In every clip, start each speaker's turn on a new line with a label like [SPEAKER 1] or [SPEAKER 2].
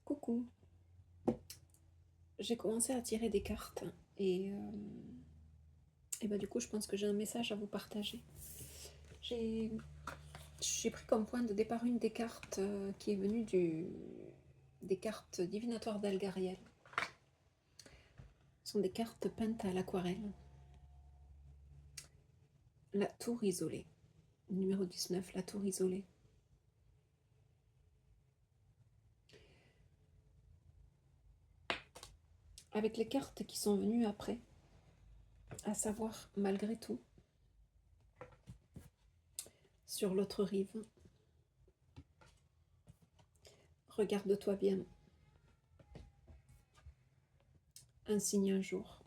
[SPEAKER 1] Coucou, j'ai commencé à tirer des cartes et bah du coup je pense que j'ai un message à vous partager. J'ai j'ai pris comme point de départ une des cartes qui est venue des cartes divinatoires d'Algariel. Ce sont des cartes peintes à l'aquarelle. La tour isolée, numéro 19, la tour isolée. Avec les cartes qui sont venues après, à savoir malgré tout, sur l'autre rive, regarde-toi bien, un signe un jour.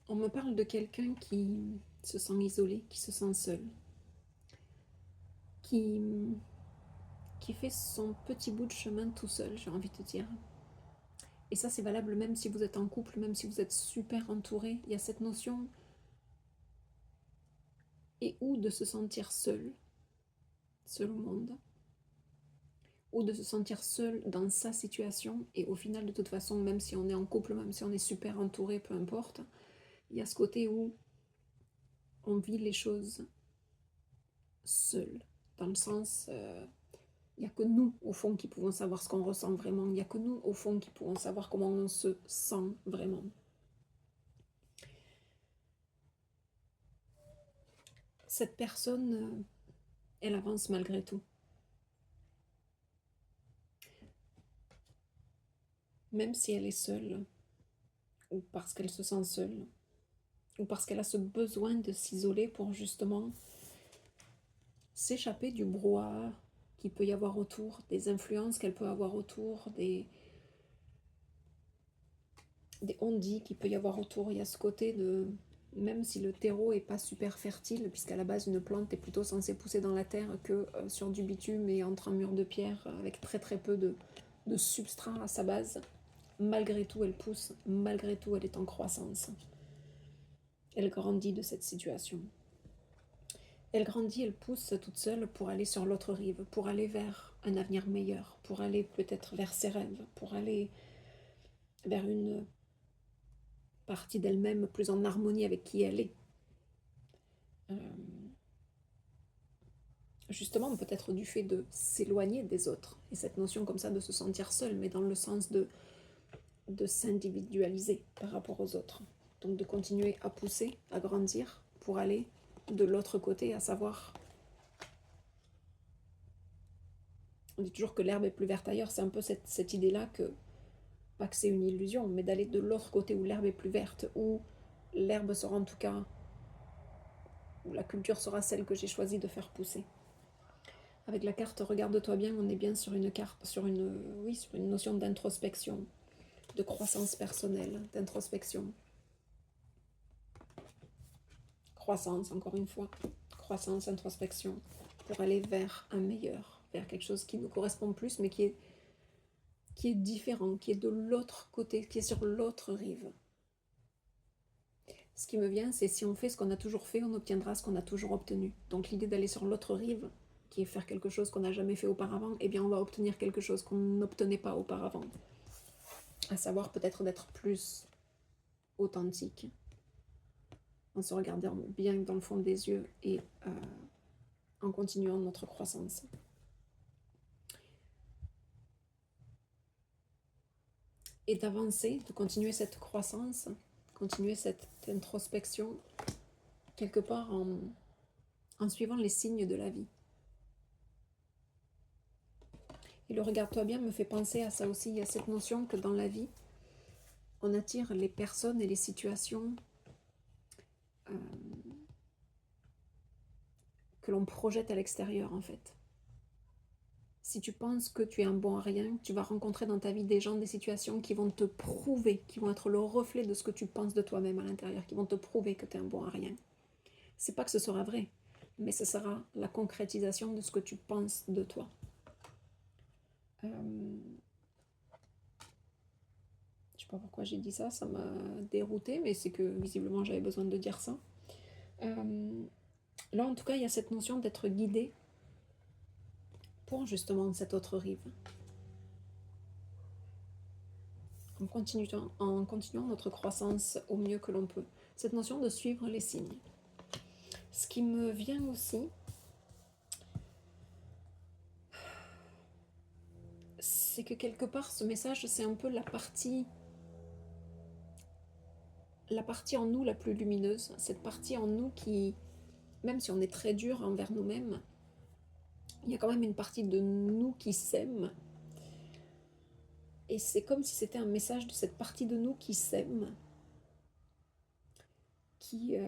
[SPEAKER 1] On me parle de quelqu'un qui se sent isolé, qui se sent seul, qui, qui fait son petit bout de chemin tout seul, j'ai envie de dire. Et ça, c'est valable même si vous êtes en couple, même si vous êtes super entouré. Il y a cette notion et ou de se sentir seul, seul au monde, ou de se sentir seul dans sa situation. Et au final, de toute façon, même si on est en couple, même si on est super entouré, peu importe, il y a ce côté où on vit les choses seul, dans le sens... il n'y a que nous, au fond, qui pouvons savoir ce qu'on ressent vraiment. Il n'y a que nous, au fond, qui pouvons savoir comment on se sent vraiment. Cette personne, elle avance malgré tout. Même si elle est seule, ou parce qu'elle se sent seule, ou parce qu'elle a ce besoin de s'isoler pour justement s'échapper du brouhaha qu'il peut y avoir autour, des influences qu'elle peut avoir autour, des on-dit qu'il peut y avoir autour. Il y a ce côté de... Même si le terreau n'est pas super fertile, puisqu'à la base une plante est plutôt censée pousser dans la terre que sur du bitume et entre un mur de pierre avec très très peu de substrat à sa base, malgré tout elle pousse, malgré tout elle est en croissance. Elle grandit de cette situation. Elle grandit, elle pousse toute seule pour aller sur l'autre rive, pour aller vers un avenir meilleur, pour aller peut-être vers ses rêves, pour aller vers une partie d'elle-même plus en harmonie avec qui elle est. Justement, peut-être du fait de s'éloigner des autres, et cette notion comme ça de se sentir seul, mais dans le sens de s'individualiser par rapport aux autres. Donc de continuer à pousser, à grandir, pour aller de l'autre côté, à savoir... On dit toujours que l'herbe est plus verte ailleurs, c'est un peu cette idée-là que, pas que c'est une illusion, mais d'aller de l'autre côté où l'herbe est plus verte, où l'herbe sera en tout cas, où la culture sera celle que j'ai choisi de faire pousser. Avec la carte Regarde-toi bien, on est bien sur une carte, sur une notion d'introspection, de croissance personnelle, d'introspection. Croissance, encore une fois, croissance, introspection, pour aller vers un meilleur, vers quelque chose qui nous correspond plus, mais qui est différent, qui est de l'autre côté, qui est sur l'autre rive. Ce qui me vient, c'est si on fait ce qu'on a toujours fait, on obtiendra ce qu'on a toujours obtenu. Donc l'idée d'aller sur l'autre rive, qui est faire quelque chose qu'on n'a jamais fait auparavant, eh bien on va obtenir quelque chose qu'on n'obtenait pas auparavant. À savoir peut-être d'être plus authentique, en se regardant bien dans le fond des yeux et en continuant notre croissance. Et d'avancer, de continuer cette croissance, continuer cette introspection, quelque part en suivant les signes de la vie. Et le regarde-toi bien me fait penser à ça aussi. Il y a cette notion que dans la vie, on attire les personnes et les situations que l'on projette à l'extérieur en fait. Si tu penses que tu es un bon à rien, tu vas rencontrer dans ta vie des gens, des situations qui vont te prouver, qui vont être le reflet de ce que tu penses de toi-même à l'intérieur, qui vont te prouver que tu es un bon à rien. C'est pas que ce sera vrai, mais ce sera la concrétisation de ce que tu penses de toi. Je sais pas pourquoi j'ai dit ça, ça m'a déroutée, mais c'est que visiblement j'avais besoin de dire ça. Là en tout cas il y a cette notion d'être guidé pour justement cette autre rive. En continuant notre croissance au mieux que l'on peut. Cette notion de suivre les signes. Ce qui me vient aussi, c'est que quelque part, ce message, c'est un peu la partie en nous la plus lumineuse, cette partie en nous qui, même si on est très dur envers nous-mêmes, il y a quand même une partie de nous qui s'aime. Et c'est comme si c'était un message de cette partie de nous qui s'aime, qui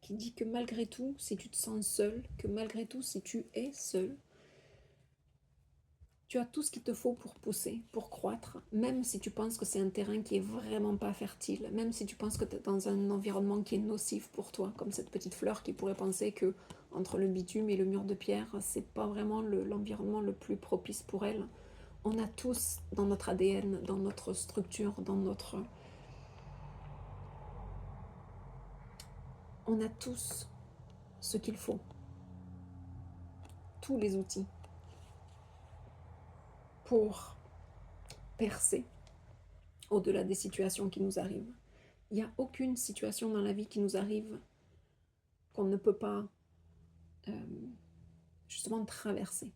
[SPEAKER 1] dit que malgré tout, si tu te sens seul, que malgré tout, si tu es seul, tu as tout ce qu'il te faut pour pousser, pour croître, même si tu penses que c'est un terrain qui est vraiment pas fertile, même si tu penses que tu es dans un environnement qui est nocif pour toi, comme cette petite fleur qui pourrait penser que entre le bitume et le mur de pierre, c'est pas vraiment l'environnement le plus propice pour elle. On a tous dans notre ADN, dans notre structure, on a tous ce qu'il faut, tous les outils pour percer au-delà des situations qui nous arrivent. Il n'y a aucune situation dans la vie qui nous arrive qu'on ne peut pas justement traverser.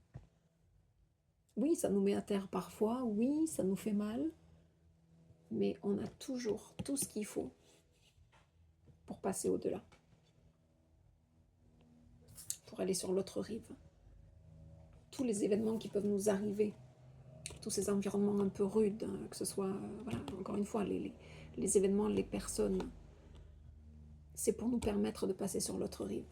[SPEAKER 1] Oui, ça nous met à terre parfois, oui, ça nous fait mal, mais on a toujours tout ce qu'il faut pour passer au-delà, pour aller sur l'autre rive. Tous les événements qui peuvent nous arriver, tous ces environnements un peu rudes, que ce soit, voilà, encore une fois, les événements, les personnes, c'est pour nous permettre de passer sur l'autre rive.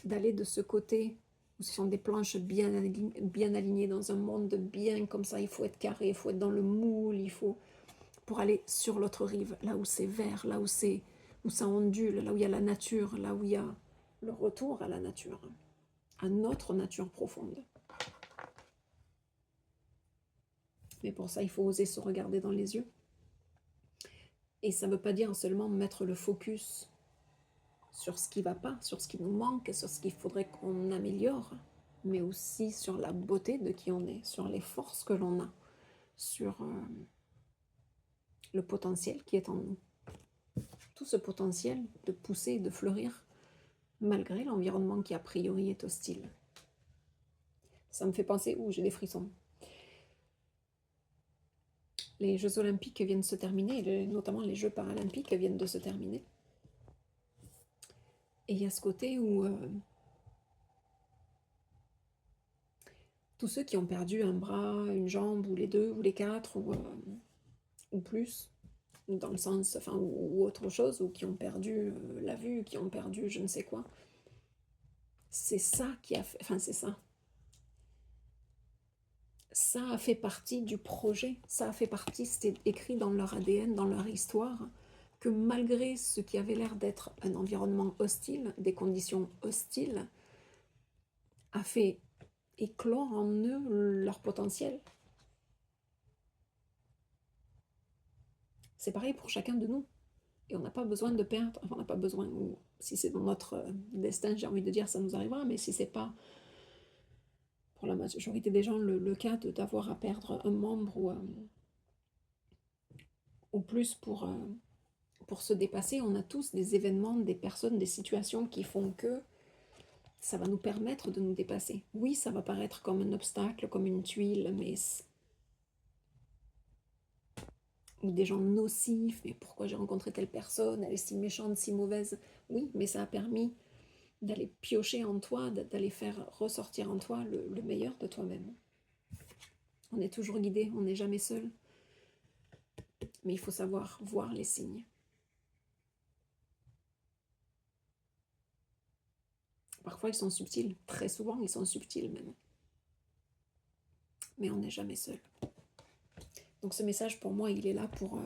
[SPEAKER 1] D'aller de ce côté où ce sont des planches bien alignées dans un monde bien comme ça, il faut être carré, il faut être dans le moule, il faut pour aller sur l'autre rive, là où c'est vert, là où ça ondule, là où il y a la nature, là où il y a le retour à la nature, à notre nature profonde. Mais pour ça, il faut oser se regarder dans les yeux. Et ça ne veut pas dire seulement mettre le focus sur ce qui ne va pas, sur ce qui nous manque, sur ce qu'il faudrait qu'on améliore, mais aussi sur la beauté de qui on est, sur les forces que l'on a, sur le potentiel qui est en nous. Tout ce potentiel de pousser, de fleurir, malgré l'environnement qui a priori est hostile. Ça me fait penser, j'ai des frissons. Les Jeux Olympiques viennent de se terminer, notamment les Jeux Paralympiques viennent de se terminer. Et il y a ce côté où tous ceux qui ont perdu un bras, une jambe, ou les deux, ou les quatre, ou plus, dans le sens, enfin, ou autre chose, ou qui ont perdu la vue, qui ont perdu je ne sais quoi, c'est ça qui a fait, enfin c'est ça. Ça a fait partie du projet, ça a fait partie, c'était écrit dans leur ADN, dans leur histoire, que malgré ce qui avait l'air d'être un environnement hostile, des conditions hostiles, a fait éclore en eux leur potentiel. C'est pareil pour chacun de nous. Et on n'a pas besoin de perdre, enfin on n'a pas besoin, ou si c'est dans notre destin, j'ai envie de dire, ça nous arrivera, mais si c'est pas, pour la majorité des gens, le cas d'avoir à perdre un membre ou plus pour se dépasser, on a tous des événements, des personnes, des situations qui font que ça va nous permettre de nous dépasser. Oui, ça va paraître comme un obstacle, comme une tuile, mais ou des gens nocifs, mais pourquoi j'ai rencontré telle personne, elle est si méchante, si mauvaise. Oui, mais ça a permis d'aller piocher en toi, d'aller faire ressortir en toi le meilleur de toi-même. On est toujours guidé, on n'est jamais seul. Mais il faut savoir voir les signes. Parfois ils sont subtils, très souvent ils sont subtils même. Mais on n'est jamais seul. Donc ce message pour moi il est là pour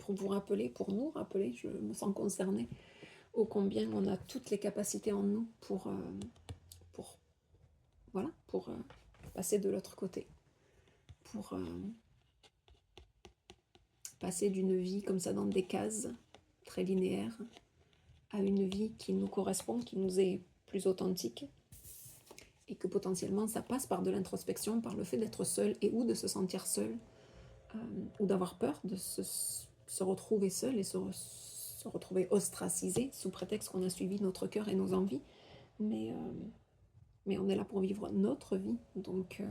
[SPEAKER 1] vous rappeler, pour nous rappeler, je me sens concernée, ô combien on a toutes les capacités en nous pour passer de l'autre côté, pour passer d'une vie comme ça dans des cases très linéaires à une vie qui nous correspond, qui nous est plus authentique, et que potentiellement ça passe par de l'introspection, par le fait d'être seul et ou de se sentir seul, ou d'avoir peur de se retrouver seul et se retrouver ostracisé sous prétexte qu'on a suivi notre cœur et nos envies, mais on est là pour vivre notre vie, donc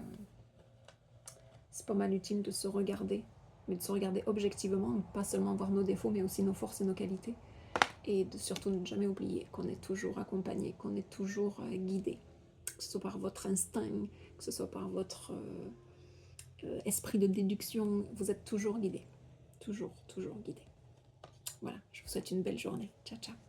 [SPEAKER 1] c'est pas mal utile de se regarder, mais de se regarder objectivement, pas seulement voir nos défauts, mais aussi nos forces et nos qualités, et de surtout ne jamais oublier qu'on est toujours accompagné, qu'on est toujours guidé, que ce soit par votre instinct, que ce soit par votre esprit de déduction, vous êtes toujours guidé, toujours guidé. Voilà, je vous souhaite une belle journée. Ciao, ciao.